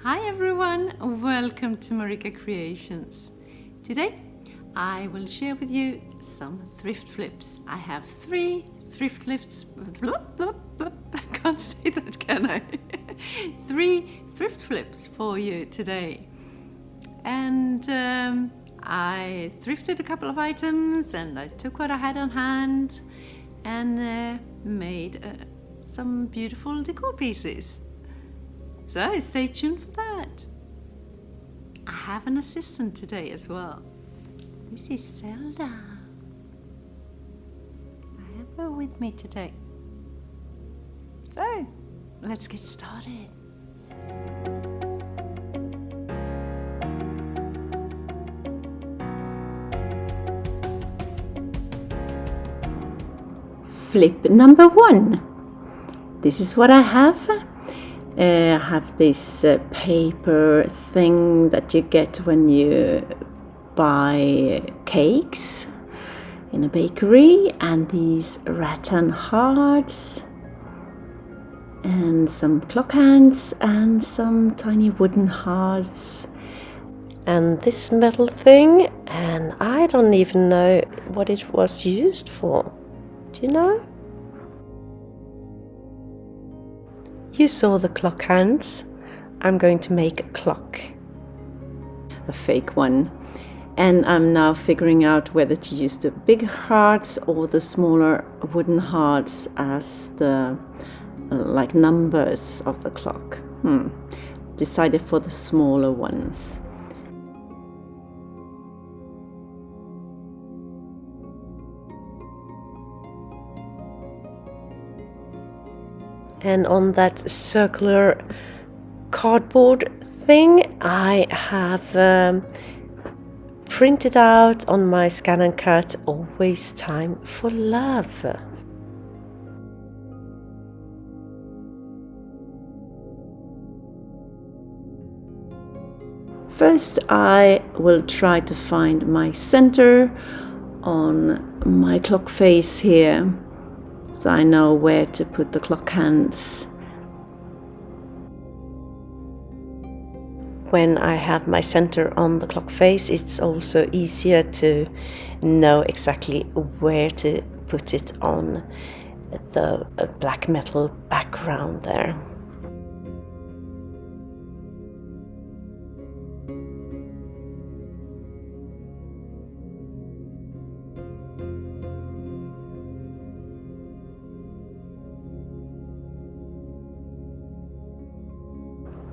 Hi everyone, welcome to MarikaCreations. Today I will share with you some thrift flips. I have 3 thrift flips. I can't say that, can I? 3 thrift flips for you today. And I thrifted a couple of items and I took what I had on hand and made some beautiful decor pieces. So stay tuned for that. I have an assistant today as well. This is Zelda. I have her with me today. So let's get started. Flip number 1. This is what I have. I have this paper thing that you get when you buy cakes in a bakery, and these rattan hearts and some clock hands and some tiny wooden hearts and this metal thing, and I don't even know what it was used for. Do you know? You saw the clock hands. I'm going to make a clock. A fake one. And I'm now figuring out whether to use the big hearts or the smaller wooden hearts as the like numbers of the clock. Decided for the smaller ones. And on that circular cardboard thing, I have printed out on my scan and cut, always time for love. First, I will try to find my center on my clock face here, so I know where to put the clock hands. When I have my center on the clock face, it's also easier to know exactly where to put it on the black metal background there.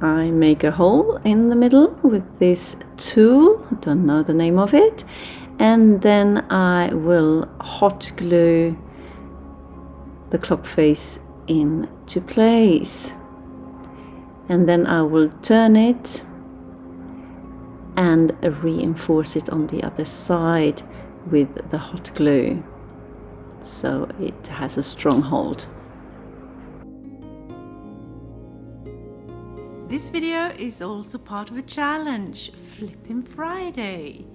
I make a hole in the middle with this tool, I don't know the name of it, and then I will hot glue the clock face into place. And then I will turn it and reinforce it on the other side with the hot glue, so it has a strong hold. This video is also part of a challenge, Flippin Friday,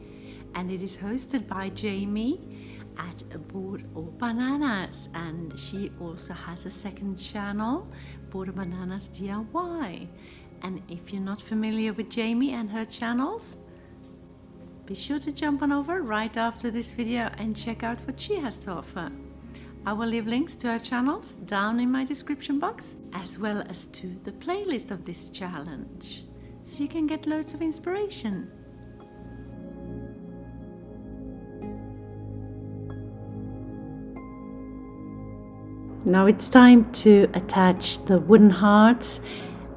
and it is hosted by Jaime at Board or Bananas, and she also has a second channel, Board or Bananas DIY. And if you're not familiar with Jaime and her channels, be sure to jump on over right after this video and check out what she has to offer. I will leave links to her channels down in my description box, as well as to the playlist of this challenge, so you can get loads of inspiration. Now it's time to attach the wooden hearts.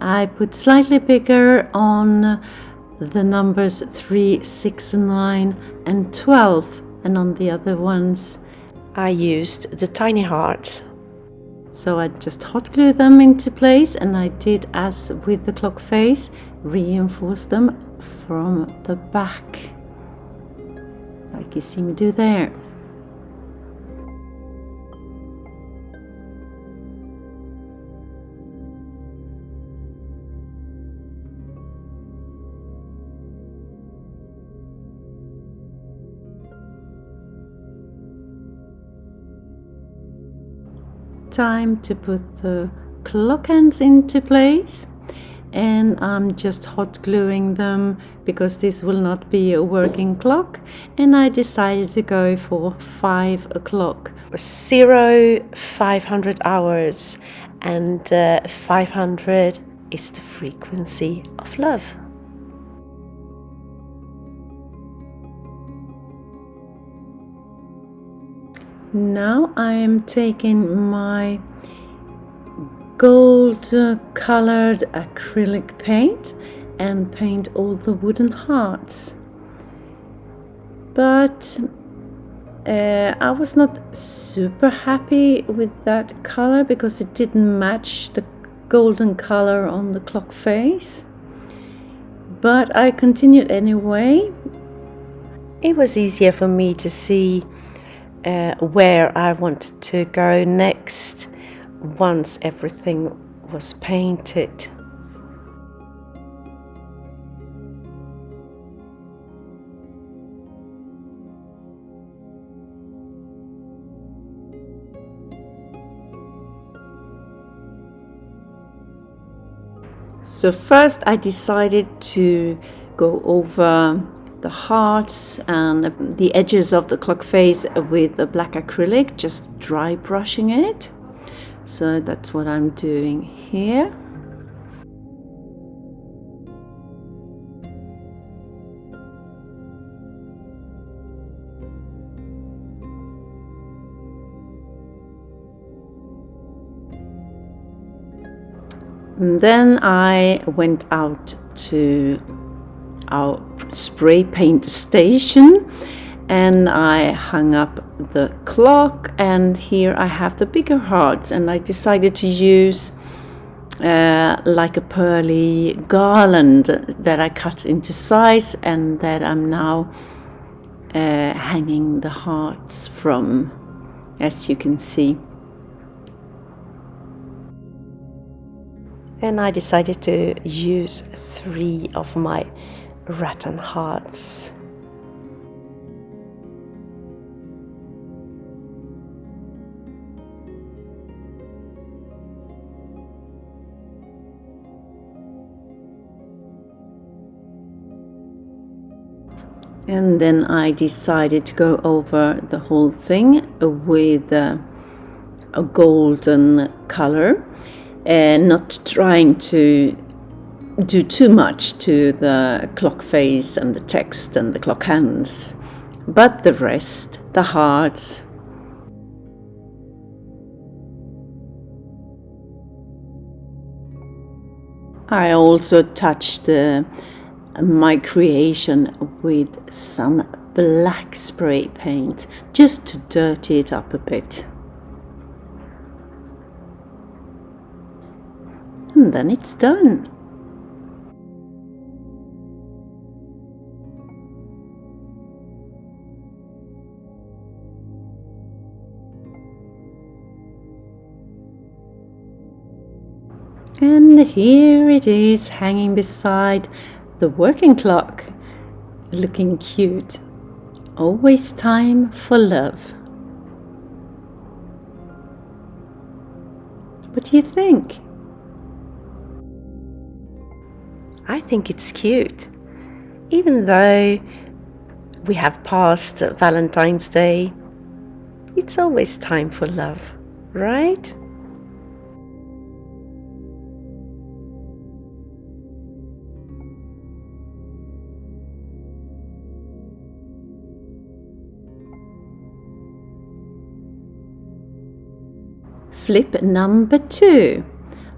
I put slightly bigger on the numbers 3, 6, 9 and 12, and on the other ones I used the tiny hearts. So I just hot glue them into place, and I did as with the clock face, reinforce them from the back, like you see me do there. Time to put the clock hands into place. and I'm just hot gluing them because this will not be a working clock, and I decided to go for 5 o'clock. 500 hours, and 500 is the frequency of love. Now I am taking my gold colored acrylic paint and paint all the wooden hearts. But I was not super happy with that color because it didn't match the golden color on the clock face. But I continued anyway. It was easier for me to see where I wanted to go next once everything was painted. So first I decided to go over the hearts and the edges of the clock face with the black acrylic, just dry brushing it. So that's what I'm doing here. And then I went out to our spray paint station and I hung up the clock, and here I have the bigger hearts, and I decided to use like a pearly garland that I cut into size and that I'm now hanging the hearts from, as you can see. And I decided to use 3 of my rattan hearts. And then I decided to go over the whole thing with a golden color, and not trying to do too much to the clock face and the text and the clock hands, but the rest, the hearts. I also touched my creation with some black spray paint just to dirty it up a bit. And then it's done. And here it is, hanging beside the working clock, looking cute. Always time for love. What do you think? I think it's cute. Even though we have passed Valentine's Day, it's always time for love, right? Flip number 2.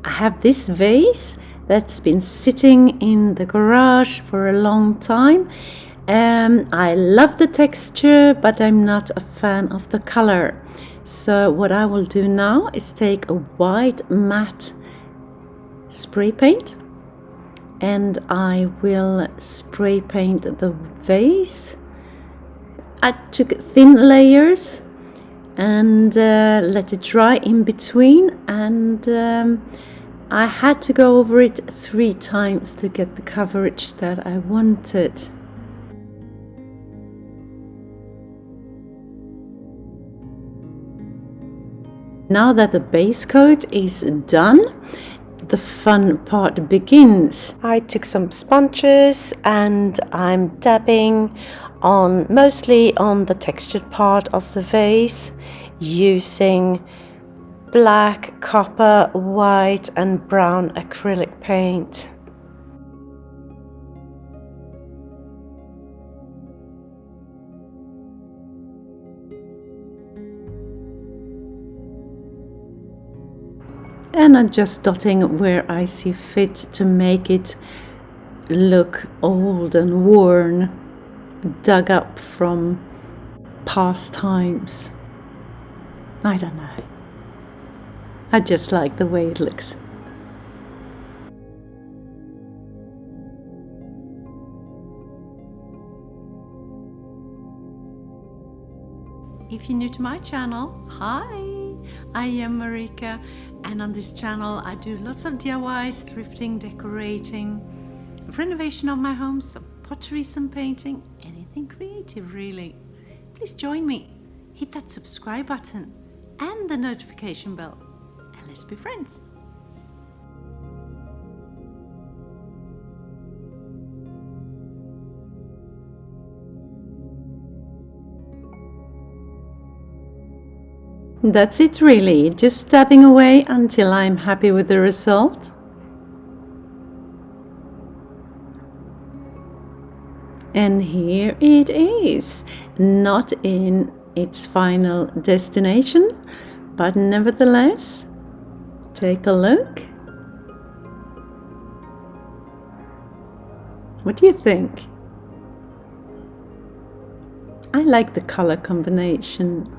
I have this vase that's been sitting in the garage for a long time. I love the texture, but I'm not a fan of the color. So what I will do now is take a white matte spray paint, and I will spray paint the vase. I took thin layers and let it dry in between, and I had to go over it 3 times to get the coverage that I wanted. Now that the base coat is done, the fun part begins. I took some sponges and I'm dabbing on mostly on the textured part of the vase using black, copper, white and brown acrylic paint. And I'm just dotting where I see fit to make it look old and worn, dug up from past times. I don't know. I just like the way it looks. If you're new to my channel, hi! I am Marika, and on this channel I do lots of DIYs, thrifting, decorating, renovation of my home, some pottery, some painting, anything creative really. Please join me, hit that subscribe button and the notification bell, and let's be friends. That's it really, just dabbing away until I'm happy with the result. And here it is, not in its final destination, but nevertheless, take a look. What do you think? I like the color combination.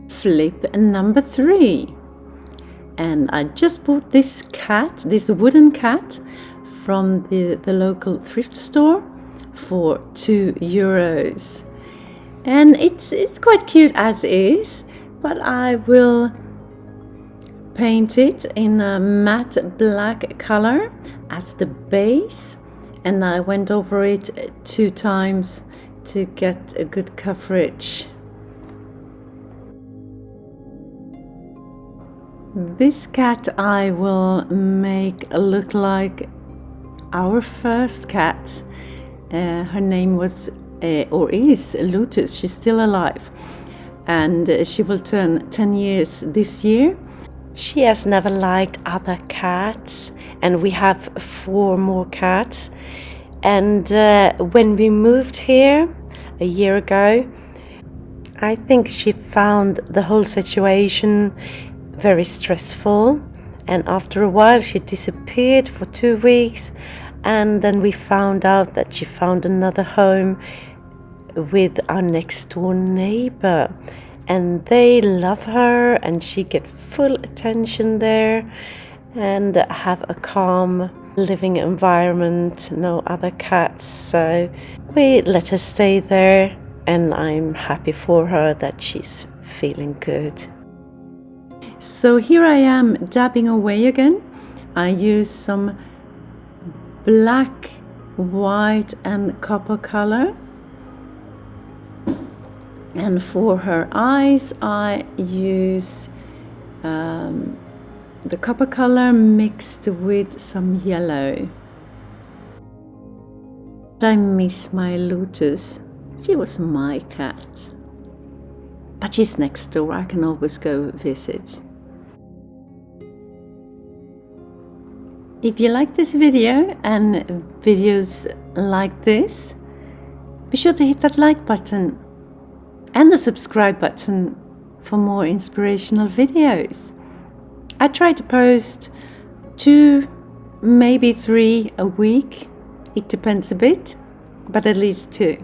Flip number 3, and I just bought this cat, this wooden cat, from the local thrift store for €2, and it's quite cute as is, but I will paint it in a matte black color as the base, and I went over it 2 times to get a good coverage. This cat I will make look like our first cat. Her name was or is Lotus. She's still alive, and she will turn 10 years this year. She has never liked other cats, and we have 4 more cats. And when we moved here a year ago, I think she found the whole situation very stressful, and after a while she disappeared for 2 weeks, and then we found out that she found another home with our next door neighbor, and they love her and she get full attention there and have a calm living environment, no other cats, so we let her stay there, and I'm happy for her that she's feeling good. So here I am dabbing away again. I use some black, white and copper color, and for her eyes I use the copper color mixed with some yellow. I miss my Lotus. She was my cat, but she's next door, I can always go visit. If you like this video and videos like this, be sure to hit that like button and the subscribe button for more inspirational videos. I try to post 2, maybe 3 a week. It depends a bit, but at least 2.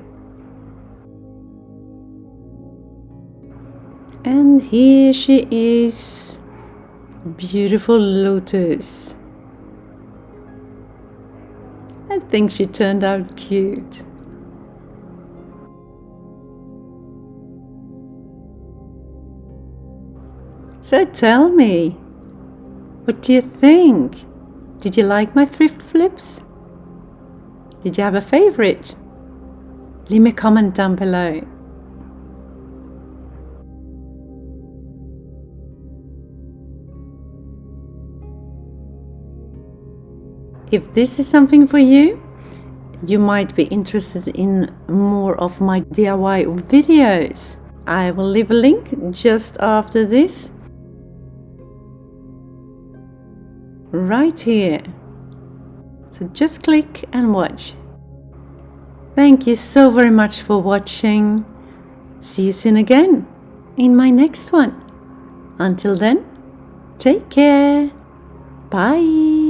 And here she is, beautiful Lotus. I think she turned out cute. So tell me, what do you think? Did you like my thrift flips? Did you have a favorite? Leave me a comment down below. If this is something for you, you might be interested in more of my DIY videos. I will leave a link just after this, right here. So just click and watch. Thank you so very much for watching. See you soon again in my next one. Until then, take care. Bye.